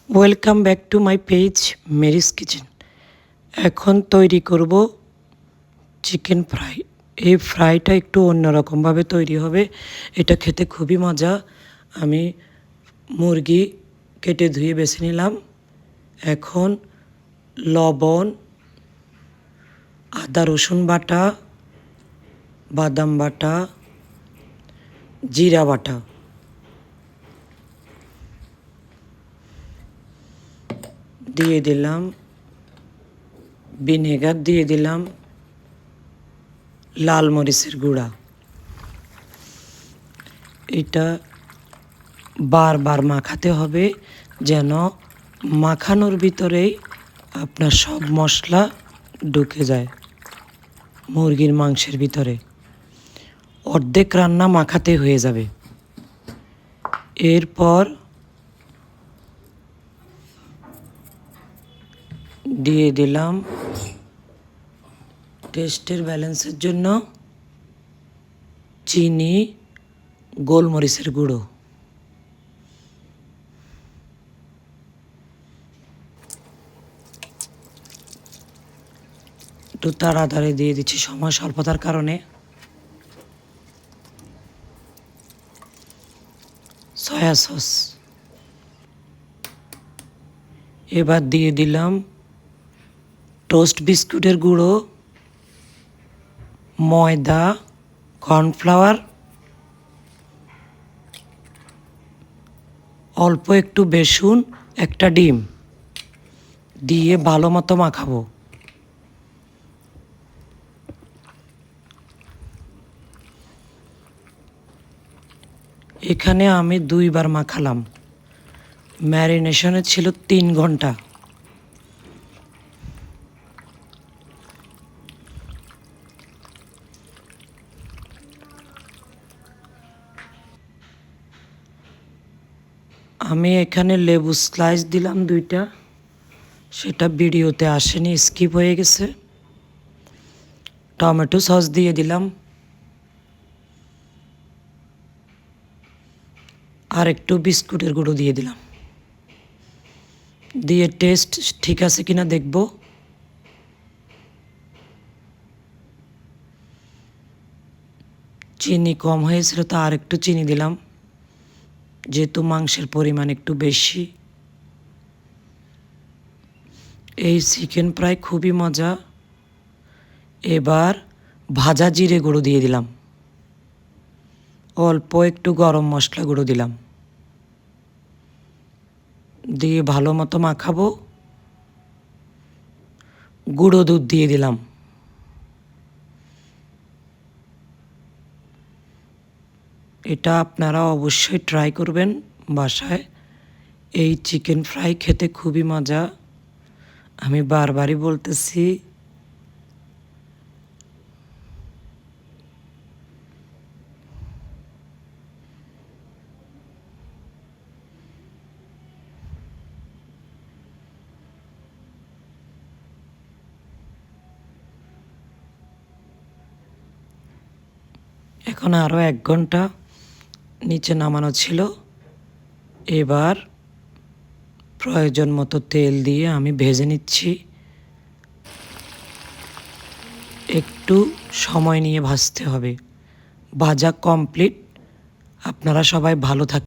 Welcome back to my page Mary's kitchen. এখন তৈরি করব চিকেন ফ্রাই। এই ফ্রাইটা একটু অন্যরকমভাবে তৈরি হবে, এটা খেতে খুবই মজা। আমি মুরগি কেটে ধুয়ে বেছে নিলাম। এখন লবণ, আদা রসুন বাটা, বাদাম বাটা, জিরা বাটা দিয়ে দিলাম, ভিনেগার দিয়ে দিলাম, লাল মরিচের গুঁড়া। এটা বারবার মাখাতে হবে যেন মাখানোর ভিতরেই আপনার সব মশলা ঢুকে যায় মুরগির মাংসের ভিতরে। অর্ধেক রান্না মাখাতে হয়ে যাবে। এরপর দিয়ে দিলাম টেস্টের ব্যালেন্সের জন্য চিনি, গোলমরিচের গুঁড়ো। একটু তাড়াতাড়ি দিয়ে দিচ্ছি সময় স্বল্পতার কারণে। Soya sauce. এবার দিয়ে দিলাম টোস্ট বিস্কুটের গুঁড়ো, ময়দা, কর্নফ্লাওয়ার, অল্প একটু বেসন, একটা ডিম দিয়ে ভালো মতো মাখাবো। এখানে আমি 2 বার মাখালাম। ম্যারিনেশনে ছিল 3 ঘন্টা। আমি এখানে লেবু স্লাইস দিলাম 2টা, সেটা ভিডিওতে আসেনি, স্কিপ হয়ে গেছে। টমেটো সস দিয়ে দিলাম, আর একটু বিস্কুটের গুঁড়ো দিয়ে দিলাম, দিয়ে টেস্ট ঠিক আছে কিনা দেখব। চিনি কম হয়েছিল, তো আর একটু চিনি দিলাম, যেহেতু মাংসের পরিমাণ একটু বেশি। এই চিকেন ফ্রাই খুবই মজা। এবার ভাজা জিরে গুঁড়ো দিয়ে দিলাম, অল্প একটু গরম মশলা গুঁড়ো দিলাম, দিয়ে ভালো মতো মাখাবো। গুঁড়ো দুধ দিয়ে দিলাম। এটা আপনারা অবশ্যই ট্রাই করবেন বাসায়। এই চিকেন ফ্রাই খেতে খুবই মজা, আমি বারবারই বলতেছি। এখন আরও 1 ঘন্টা নিচে নামানো ছিল। এবার প্রয়োজন মতো তেল দিয়ে আমি ভেজে নিচ্ছি। একটু সময় নিয়ে ভাজতে হবে। ভাজা কমপ্লিট। আপনারা সবাই ভালো থাকবেন।